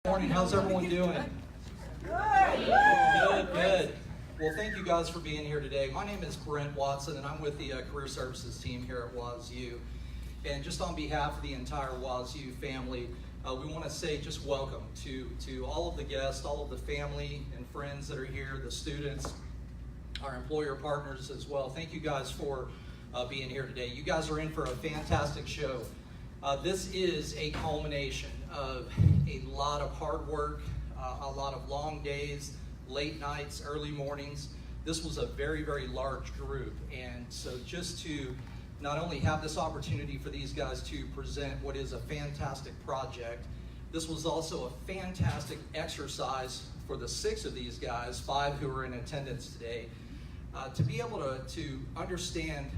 Morning, how's everyone doing? Good. Well, thank you guys for being here today. My name is Brent Watson, and I'm with the Career Services team here at Woz U. And just on behalf of the entire Woz U family, we want to say just welcome to all of the guests, all of the family and friends that are here, the students, our employer partners as well. Thank you guys for being here today. You guys are in for a fantastic show. This is a culmination of a lot of hard work, a lot of long days, late nights, early mornings. This was a very, very large group, and so just to not only have this opportunity for these guys to present what is a fantastic project, this was also a fantastic exercise for the 6 of these guys, 5 who are in attendance today, to be able to understand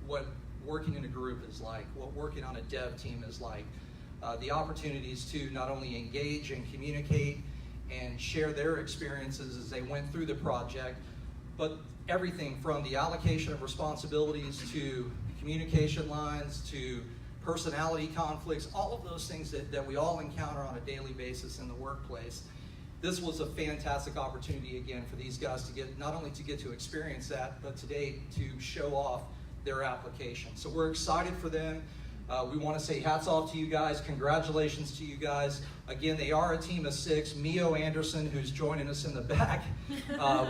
what working in a group is like, what working on a dev team is like, the opportunities to not only engage and communicate and share their experiences as they went through the project, but everything from the allocation of responsibilities to communication lines to personality conflicts, all of those things that we all encounter on a daily basis in the workplace. This was a fantastic opportunity again for these guys to get, not only to get to experience that, but today to show off their application. So we're excited for them. We want to say hats off to you guys. Congratulations to you guys. Again, they are a team of 6. Mio Anderson, who's joining us in the back,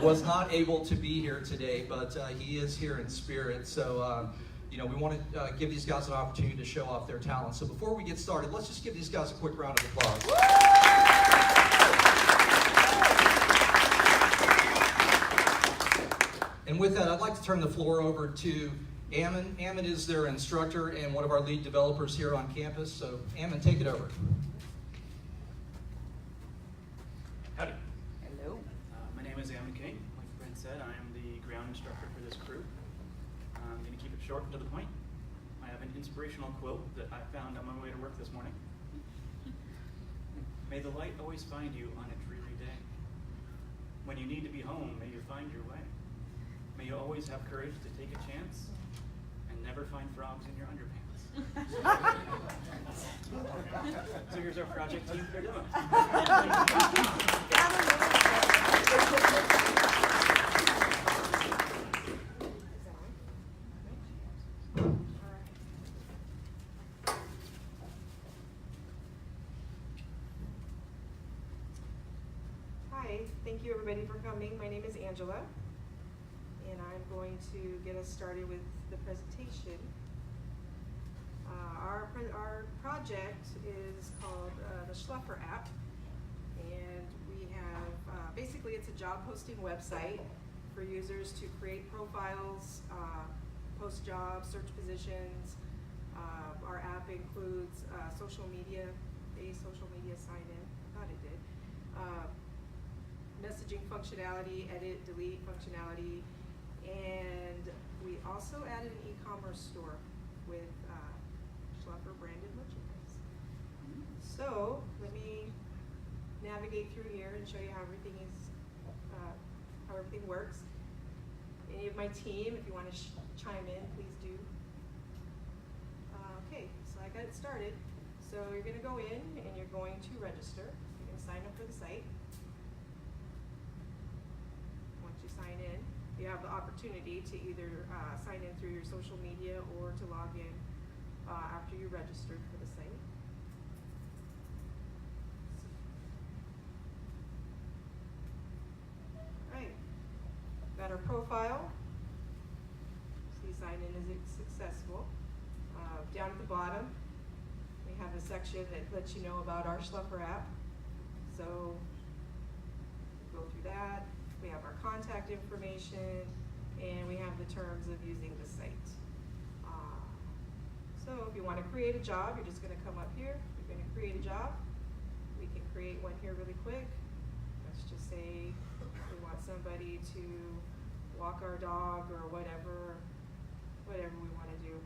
was not able to be here today, but he is here in spirit. So, we want to give these guys an opportunity to show off their talent. So before we get started, let's just give these guys a quick round of applause. And with that, I'd like to turn the floor over to Ammon. Ammon is their instructor and one of our lead developers here on campus. So Ammon, take it over. Howdy. Hello. My name is Ammon King. Like Brent said, I am the ground instructor for this crew. I'm going to keep it short and to the point. I have an inspirational quote that I found on my way to work this morning. May the light always find you on a dreary day. When you need to be home, may you find your way. May you always have courage to take a chance and never find frogs in your underpants. So here's our project team. They're doing. Hi, thank you everybody for coming. My name is Angela, and I'm going to get us started with the presentation. Our project is called the Schluffer app, and we have, basically it's a job posting website for users to create profiles, post jobs, search positions. Our app includes social media sign-in, I thought it did. Messaging functionality, edit, delete functionality, and we also added an e-commerce store with Schluffer branded merchandise. So let me navigate through here and show you how everything works. Any of my team, if you want to chime in, please do. Okay, so I got it started. So you're going to go in and you're going to register. You're going to sign up for the site. Once you sign in, you have the opportunity to either sign in through your social media or to log in after you registered for the site. Alright, got our profile. So you sign in as it's successful. Down at the bottom, we have a section that lets you know about our Schluffer app. So go through that. We have our contact information, and we have the terms of using the site. So if you want to create a job, you're just going to come up here. You're going to create a job. We can create one here really quick. Let's just say we want somebody to walk our dog or whatever we want to do.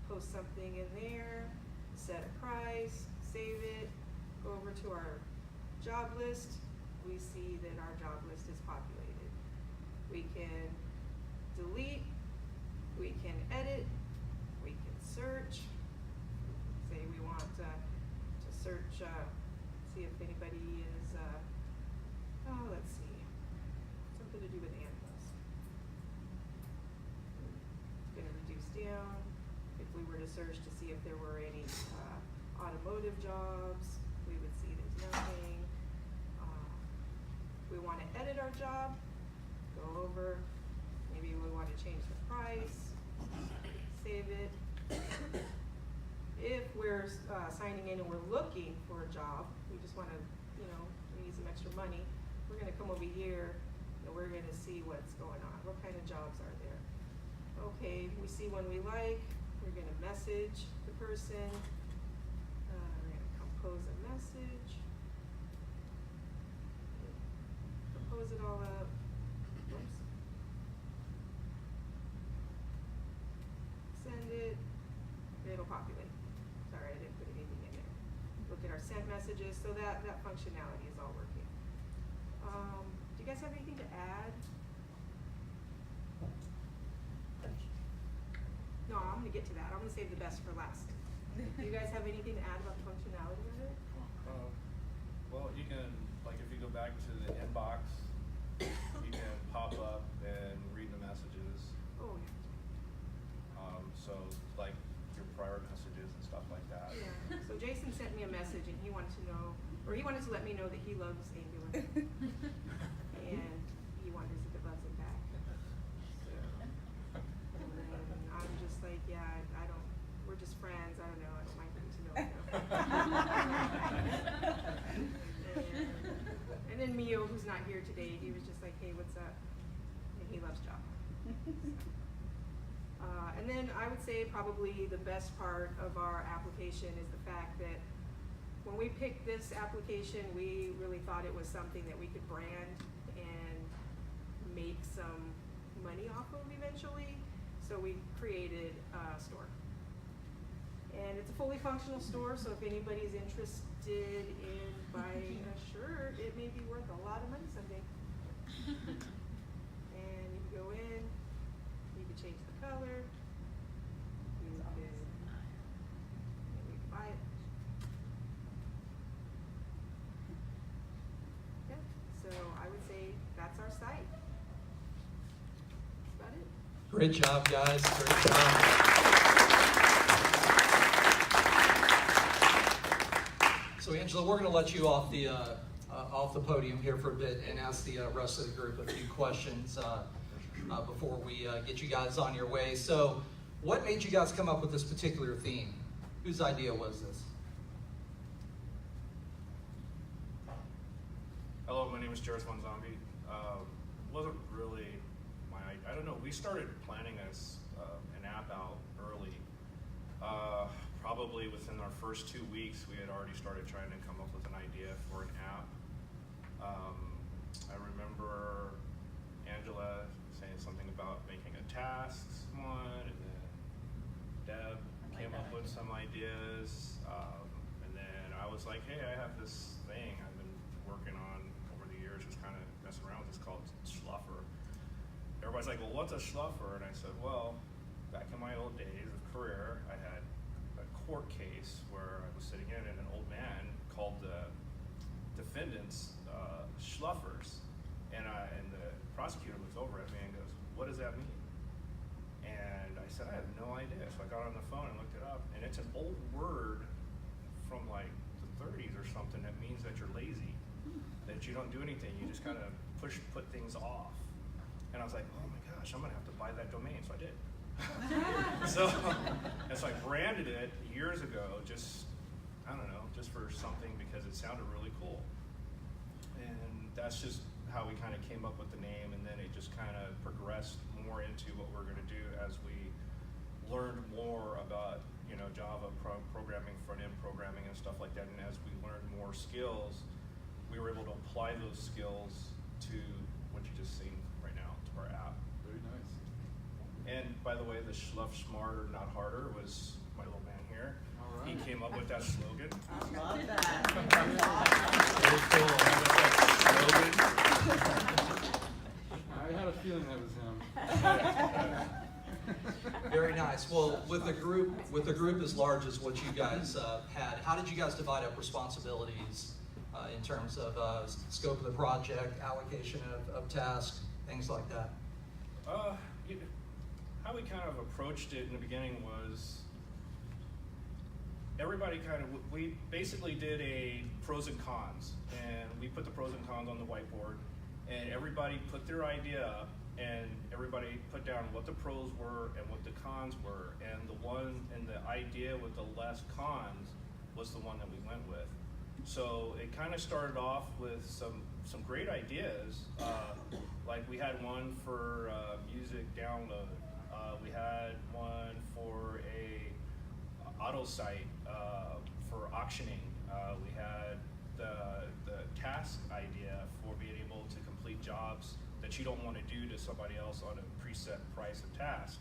Post something in there, set a price, save it, go over to our job list. We see that our job list is populated. We can delete, we can edit, we can search. Say we want to search see if anybody is, let's see, something to do with animals. It's gonna reduce down. If we were to search to see if there were any automotive jobs, we would see there's nothing. We want to edit our job, go over, maybe we want to change the price, save it. If we're signing in and we're looking for a job, we just want to, we need some extra money, we're going to come over here and we're going to see what's going on. What kind of jobs are there? Okay, we see one we like, we're going to message the person. We're going to compose a message. Compose it all up. Oops. Send it. It'll populate. Sorry, I didn't put anything in there. Look at our sent messages. So that functionality is all working. Do you guys have anything to add? No, I'm going to get to that. I'm going to save the best for last. Do you guys have anything to add about the functionality of it? Well, you can, like, if you go back to the inbox, you can pop up and read the messages. Oh, So, like, your prior messages and stuff like that. yeah. So Jason sent me a message and he wanted to know, or he wanted to let me know that he loves ambulance. And he wonders if it loves him back. And then I'm just like, yeah, I don't, we're just friends. I don't know. I don't mind getting to know him. And then Mio, who's not here today, he was just like, hey, what's up? And he loves Java. And then I would say probably the best part of our application is the fact that when we picked this application, we really thought it was something that we could brand and make some money off of eventually. So we created a store. And it's a fully functional store, so if anybody's interested in buying a shirt, it may be worth a lot of money someday. And you can go in, you can change the color, you can buy it. Yeah, so I would say that's our site. That's about it. Great job, guys. Great job. So Angela, we're going to let you off the podium here for a bit and ask the rest of the group a few questions before we get you guys on your way. So, what made you guys come up with this particular theme? Whose idea was this? Hello, my name is Jared Zombie. Wasn't really my idea. I don't know. We started planning an app out early. Probably within our first 2 weeks, we had already started trying to come up with an idea for an app. I remember Angela saying something about making a tasks one, and then Deb came up with some ideas, and then I was like, hey, I have this thing I've been working on over the years, just kind of messing around with. It's called Schluffer. Everybody's like, well, what's a Schluffer? And I said, well, back in my old days of career, I had a court case where I was sitting in and an old man called the defendants Schluffers, and the prosecutor looks over at me and goes, what does that mean? And I said, I have no idea. So I got on the phone and looked it up, and it's an old word from like the 30s or something that means that you're lazy, that you don't do anything, you just kind of put things off. And I was like, oh my gosh, I'm gonna have to buy that domain, so I did. So I branded it years ago, just, I don't know, just for something because it sounded really cool. And that's just how we kind of came up with the name, and then it just kind of progressed more into what we're going to do as we learned more about, Java programming, front-end programming and stuff like that. And as we learned more skills, we were able to apply those skills to what you just seen right now, to our app. Very nice. And by the way, the Schluff Smarter, Not Harder was my little man here. All right. He came up with that slogan. I love that. Very cool. I had a feeling that was him. Very nice. Well, with a group as large as what you guys had, how did you guys divide up responsibilities in terms of scope of the project, allocation of tasks, things like that? How we kind of approached it in the beginning was everybody we basically did a pros and cons, and we put the pros and cons on the whiteboard, and everybody put their idea up, and everybody put down what the pros were and what the cons were, and the idea with the less cons was the one that we went with. So it kind of started off with some great ideas. Like we had one for music download. We had one for a auto site for auctioning. We had the task idea for being able to complete jobs that you don't want to do to somebody else on a preset price of task.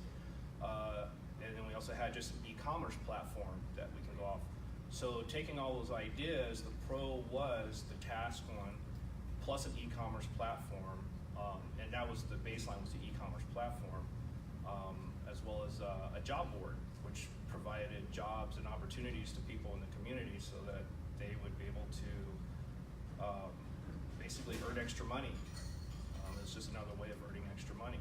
And then we also had just an e-commerce platform that we can go off. So taking all those ideas, the pro was the task one, plus an e-commerce platform, and that was the baseline, was the e-commerce platform, as well as a job board, which provided jobs and opportunities to people in the community so that they would be able to basically earn extra money. It's just another way of earning extra money.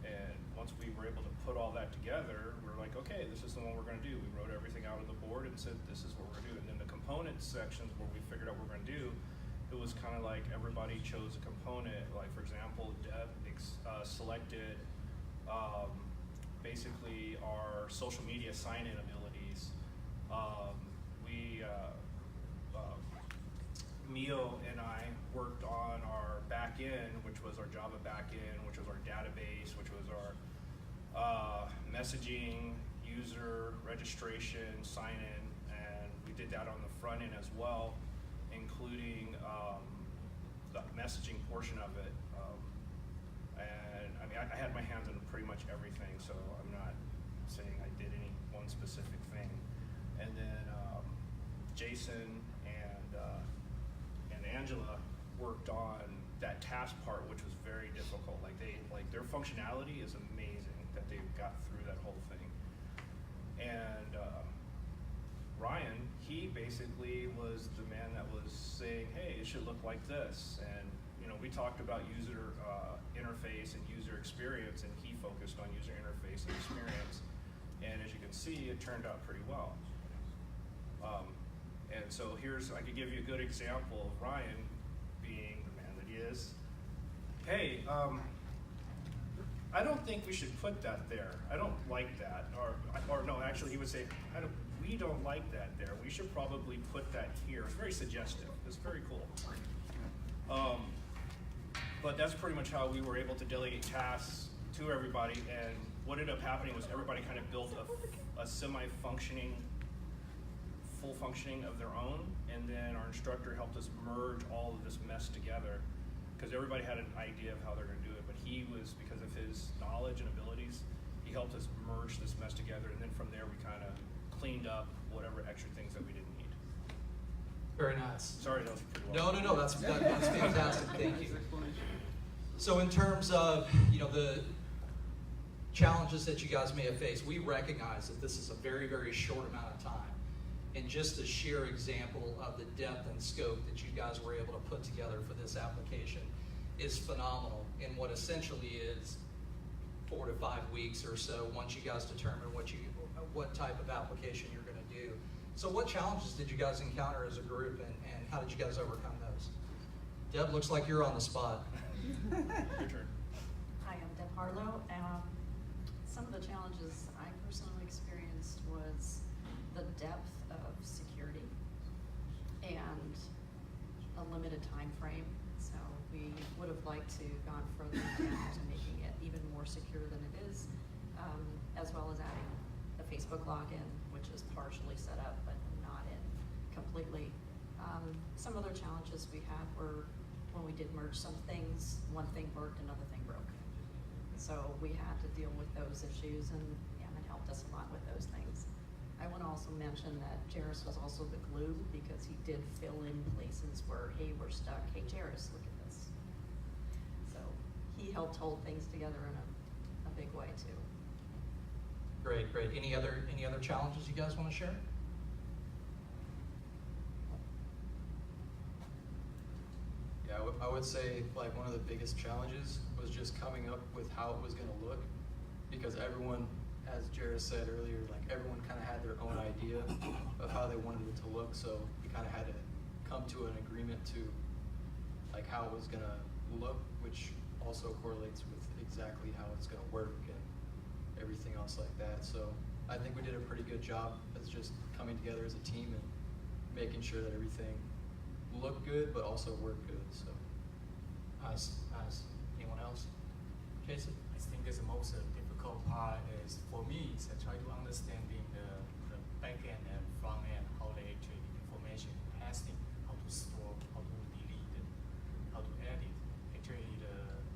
And once we were able to put all that together, we were like, okay, this is the one we're going to do. We wrote everything out on the board and said, this is what we're going to do. And then the component sections where we figured out what we're going to do, it was kind of like everybody chose a component. Like, for example, Deb selected basically our social media sign-in abilities. Mio and I worked on our back end, which was our Java back end, which was our database, which was our messaging, user registration, sign-in, and we did that on the front end as well, including the messaging portion of it. And I mean, I had my hands on pretty much everything, so I'm not saying I did any one specific thing. And then Jason and Angela worked on that task part, which was very difficult. Like their functionality is amazing that they got through that whole thing. And Ryan, he basically was the man that was saying, hey, it should look like this. And we talked about user interface and user experience, and he focused on user interface and experience. And as you can see, it turned out pretty well. And so I could give you a good example of Ryan being the man that he is. Hey, I don't think we should put that there. I don't like that. Or no, actually he would say, we don't like that there. We should probably put that here. It's very suggestive. It's very cool. But that's pretty much how we were able to delegate tasks to everybody. And what ended up happening was everybody kind of built a semi-functioning, full functioning of their own, and then our instructor helped us merge all of this mess together, because everybody had an idea of how they're going to do it, but he was, because of his knowledge and abilities, he helped us merge this mess together, and then from there we kind of cleaned up whatever extra things that we didn't need. Very nice. Sorry, that was pretty well. No, that's fantastic. Thank you. So in terms of the challenges that you guys may have faced, we recognize that this is a very, very short amount of time. And just a sheer example of the depth and scope that you guys were able to put together for this application is phenomenal in what essentially is 4 to 5 weeks or so once you guys determine what type of application you're going to do. So what challenges did you guys encounter as a group, and how did you guys overcome those? Deb, looks like you're on the spot. Your turn. Hi, I'm Deb Harlow. Some of the challenges I personally experienced was the depth of security and a limited time frame. So we would have liked to gone further down to making it even more secure than it is, as well as adding the Facebook login, which is partially set up but not in completely. Some other challenges we had were when we did merge some things, one thing worked, another thing broke. So we had to deal with those issues, and it helped us a lot with those things. I want to also mention that Jairus was also the glue, because he did fill in places where, hey, we're stuck. Hey, Jairus, look at this. So he helped hold things together in a big way too. Great. Any other challenges you guys want to share? I would say like one of the biggest challenges was just coming up with how it was going to look, because everyone, as Jared said earlier, like everyone kind of had their own idea of how they wanted it to look. So we kind of had to come to an agreement to like how it was going to look, which also correlates with exactly how it's going to work and everything else like that. So I think we did a pretty good job as just coming together as a team and making sure that everything looked good but also worked good. So As anyone else? Jason? I think the most difficult part is for me is to try to understanding the back end and front end, how they actually information passing, how to store, how to delete it, how to edit. Actually,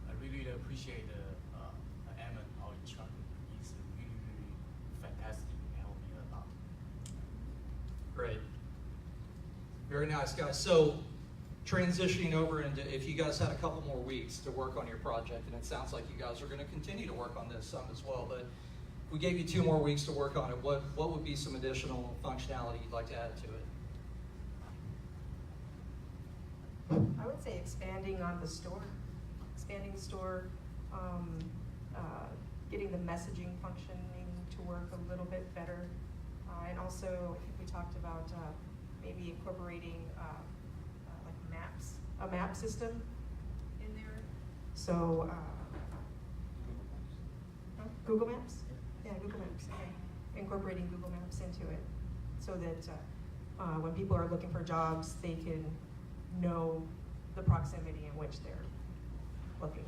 I really appreciate Eamon, our instructor. He's really fantastic and helped me a lot. Great. Very nice, guys. So transitioning over into, if you guys had a couple more weeks to work on your project, and it sounds like you guys are going to continue to work on this some as well, but if we gave you 2 more weeks to work on it, what would be some additional functionality you'd like to add to it? I would say expanding on the store, expanding the store, getting the messaging functioning to work a little bit better, and also I think we talked about maybe incorporating like maps, a map system in there. So Google Maps, yeah, Google Maps. Okay. Incorporating Google Maps into it, so that when people are looking for jobs, they can know the proximity in which they're looking.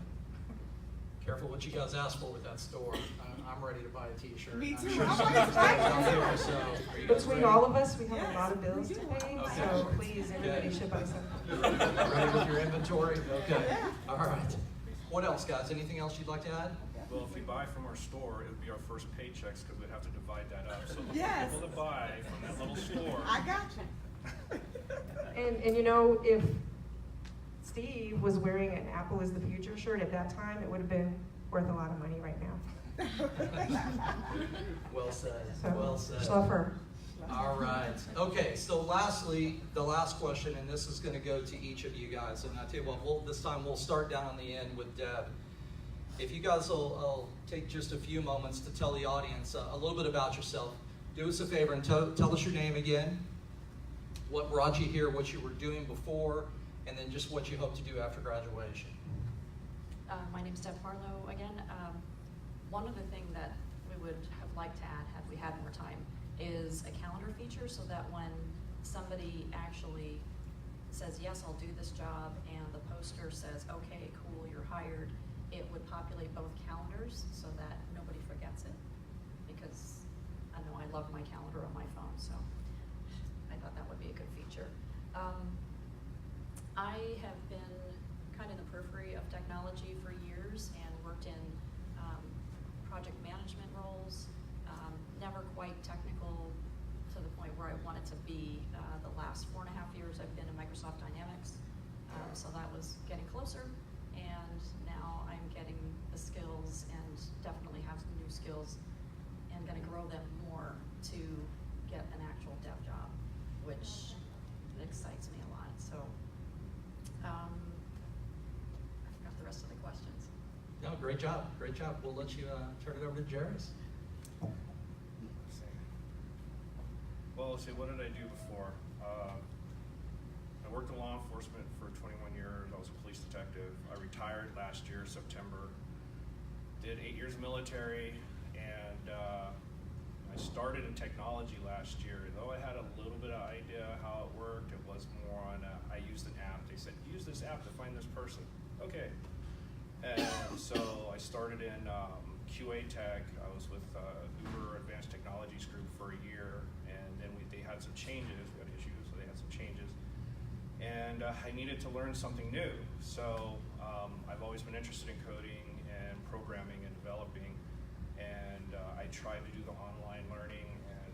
Careful what you guys ask for with that store. I'm ready to buy a t-shirt. Me I'm too. sure I'm some ready to buy guys a out there, t-shirt. so are you guys Between ready? all of us, we have Yes, a lot of bills we to do. pay, Okay. so please, everybody Okay. should buy You something. ready with your inventory? Okay. Yeah. All right. What else, guys? Anything else you'd like to add? Well, if we buy from our store, it would be our first paychecks because we'd have to divide that up. So the Yes. people that buy from that little store. I got you. And you know, if Steve was wearing an Apple is the future shirt at that time, it would have been worth a lot of money right now. Well said. So, Well said. Schluffer. All right. Okay, so lastly, the last question, and this is going to go to each of you guys. And I tell you what, this time we'll start down on the end with Deb. If you guys will take just a few moments to tell the audience a little bit about yourself. Do us a favor and tell us your name again, what brought you here, what you were doing before, and then just what you hope to do after graduation. My name's Deb Harlow again. One of the things that we would have liked to add, had we had more time, is a calendar feature so that when somebody actually says, yes, I'll do this job, and the poster says, okay, cool, you're hired, it would populate both calendars so that nobody forgets it. Because I know I love my calendar on my phone, so I thought that would be a good feature. I have been kind of in the periphery of technology for years and worked in project management roles, never quite technical to the point where I wanted to be. The last 4.5 years I've been in Microsoft Dynamics, so that was getting closer, and now I'm getting the skills and definitely have some new skills and gonna grow them more to get an actual dev job, which excites me a lot. So I forgot the rest of the questions. No, great job. Great job. We'll let you turn it over to Jairus. Well, let's see, what did I do before? I worked in law enforcement for 21 years. I was a police detective. I retired last year, September. Did 8 years military, and I started in technology last year. Though I had a little bit of idea how it worked, it was more on I used an app. They said, use this app to find this person. Okay. And so I started in QA Tech. I was with Uber Advanced Technologies Group for a year, and then they had some changes. We had issues, so they had some changes. And I needed to learn something new. So I've always been interested in coding and programming and developing, and I tried to do the online learning, and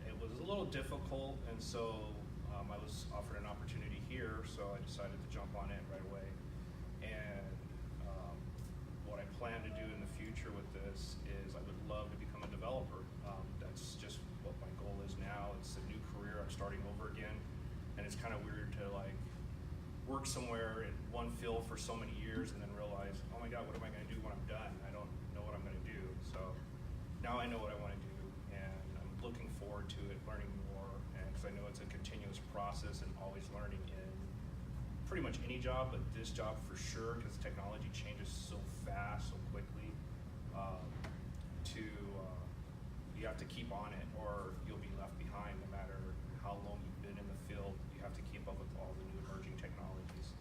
it was a little difficult, and so I was offered an opportunity here, so I decided to jump on it right away. And what I plan to do in the future with this is I would love to become a developer. That's just what my goal is now. It's a new career. I'm starting over again, and it's kind of weird to like work somewhere in one field for so many years and then realize, oh my God, what am I going to do when I'm done? I don't know what I'm going to do. So now I know what I want to do, and I'm looking forward to it, learning more, and because I know it's a continuous process and always learning in pretty much any job, but this job for sure, because technology changes so fast, so quickly. You have to keep on it, or you'll be left behind. No matter how long you've been in the field, you have to keep up with all the new emerging technologies,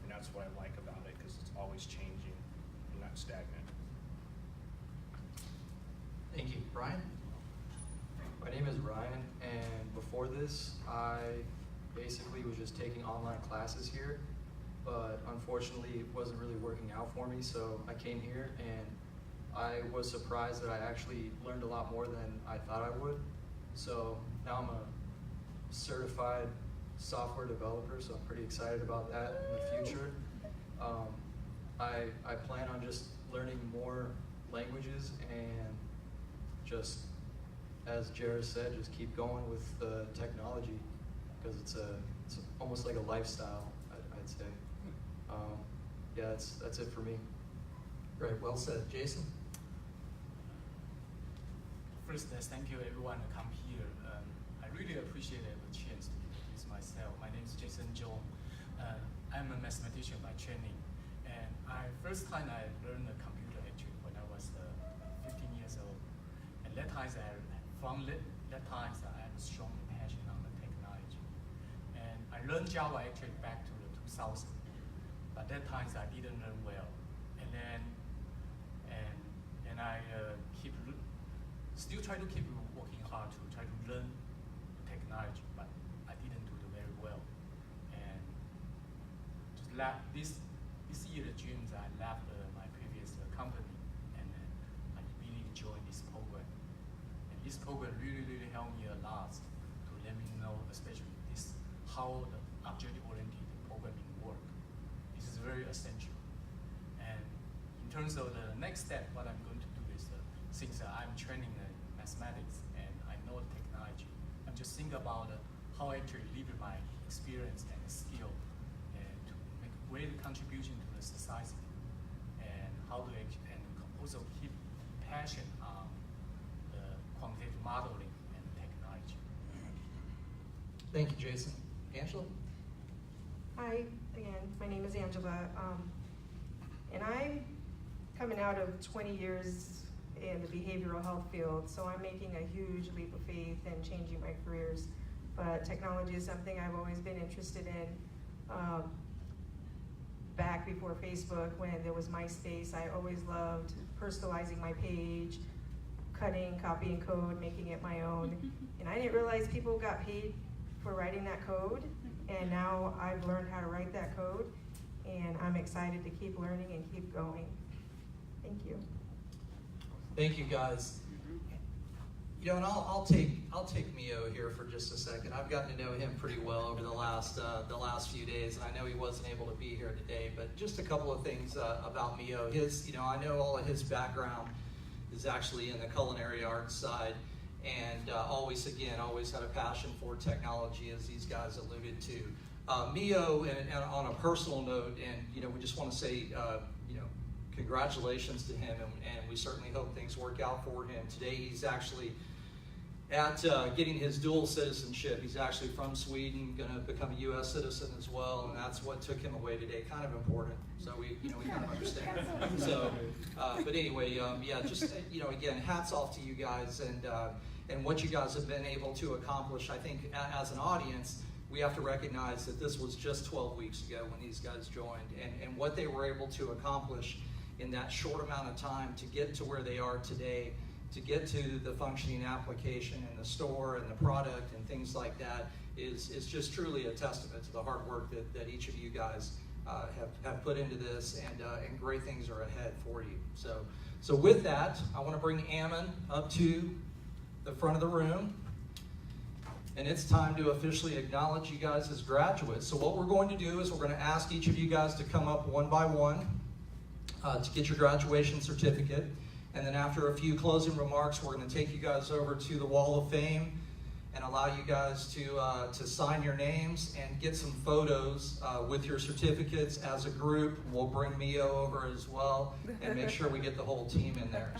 and that's what I like about it, because it's always changing and not stagnant. Thank you. Brian? My name is Ryan, and before this, I basically was just taking online classes here, but unfortunately it wasn't really working out for me, so I came here and I was surprised that I actually learned a lot more than I thought I would. So now I'm a certified software developer, so I'm pretty excited about that in the future. I plan on just learning more languages and just, as Jared said, just keep going with the technology, because it's almost like a lifestyle, I'd say. Yeah, that's it for me. Great, well said. Jason? First, thank you everyone to come here. I really appreciate the chance to introduce myself. My name is Jason Zhong. I'm a mathematician by training, and first time I learned the computer actually when I was 15 years old. And that time I have a strong passion on the technology. And I learned Java actually back to the 2000, but that time I didn't learn well. And then I still try to keep working hard to try to learn technology, but I didn't do it very well. And just this year, the dreams I left my previous company, and I really enjoyed this program. And this program really helped me a lot to let me know, especially how the object-oriented programming work. This is very essential. And in terms of the next step, what I'm going to do is, since I'm training mathematics and I know technology, I'm just thinking about how I actually leverage my experience and skill and to make a great contribution to the society, and how to and also keep passion on the quantitative modeling and technology. Thank you, Jason. Angela? Hi, again, my name is Angela, and I'm coming out of 20 years in the behavioral health field, so I'm making a huge leap of faith and changing my careers. But technology is something I've always been interested in. Back before Facebook, when there was MySpace, I always loved personalizing my page, cutting, copying code, making it my own. And I didn't realize people got paid for writing that code, and now I've learned how to write that code, and I'm excited to keep learning and keep going. Thank you. Thank you, guys. You know, and I'll take Mio here for just a second. I've gotten to know him pretty well over the last few days, and I know he wasn't able to be here today. But just a couple of things about Mio. I know all of his background is actually in the culinary arts side, and always had a passion for technology, as these guys alluded to. Mio, and on a personal note, and we just want to say, congratulations to him, and we certainly hope things work out for him. Today he's actually at getting his dual citizenship. He's actually from Sweden, going to become a U.S. citizen as well, and that's what took him away today. Kind of important, so we kind of understand. So, but anyway, again, hats off to you guys and what you guys have been able to accomplish. I think as an audience, we have to recognize that this was just 12 weeks ago when these guys joined, and what they were able to accomplish in that short amount of time to get to where they are today, to get to the functioning application and the store and the product and things like that is just truly a testament to the hard work that each of you guys have put into this, and great things are ahead for you. So with that, I want to bring Ammon up to the front of the room, and it's time to officially acknowledge you guys as graduates. So what we're going to do is we're going to ask each of you guys to come up one by one to get your graduation certificate. And then after a few closing remarks, we're going to take you guys over to the Wall of Fame. and allow you guys to sign your names and get some photos with your certificates as a group. We'll bring Mio over as well and make sure we get the whole team in there.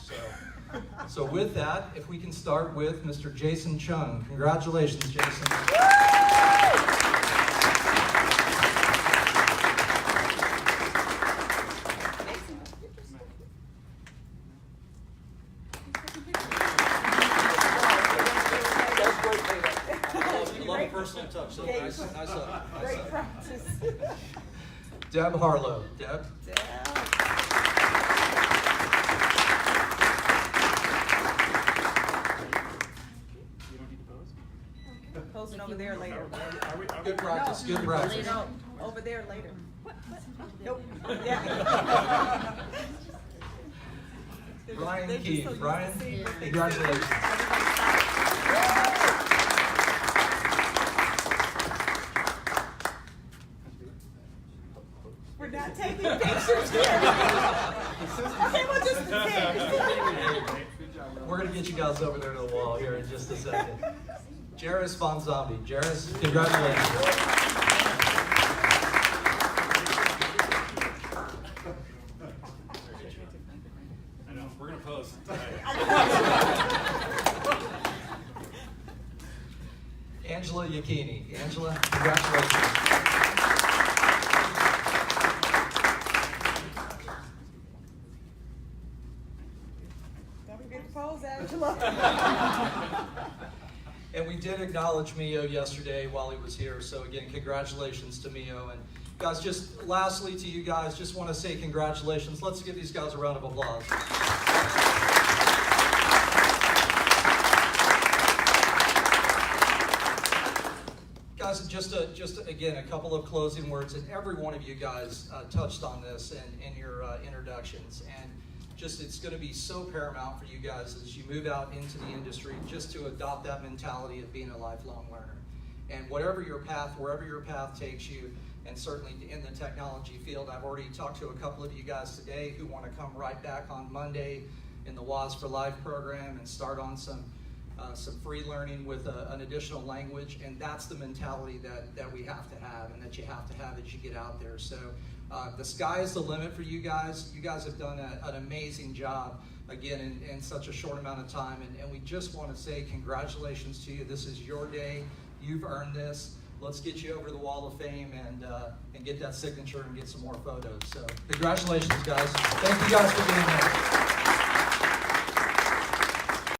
So with that, if we can start with Mr. Jason Chung. Congratulations, Jason. Personal touch, so nice up. Great practice. Deb Harlow. Deb? You don't need to pose? Posing over there later. Good practice, good practice. No, over there later. Nope. Yeah. Bryan They're just so Fein. used Bryan, to seeing what they congratulations. We're not taking pictures here. Okay, we'll just pretend. We're going to get you guys over there to the wall here in just a second. Jairus Von Zombie. Jairus, congratulations. I know, we're gonna pose. Angela Yachini. Angela, congratulations. Don't forget to pose, Angela. And we did acknowledge Mio yesterday while he was here, so again, congratulations to Mio. And guys, just lastly to you guys, just want to say congratulations. Let's give these guys a round of applause. Guys, just again, a couple of closing words, and every one of you guys touched on this in your introductions, and just it's going to be so paramount for you guys as you move out into the industry, just to adopt that mentality of being a lifelong learner. And wherever your path takes you, and certainly in the technology field, I've already talked to a couple of you guys today who want to come right back on Monday in the Woz for Life program and start on some free learning with an additional language, and that's the mentality that we have to have and that you have to have as you get out there. So the sky is the limit for you guys. You guys have done an amazing job, again, in such a short amount of time, and we just want to say congratulations to you. This is your day. You've earned this. Let's get you over the Wall of Fame and get that signature and get some more photos. So congratulations, guys. Thank you guys for being here.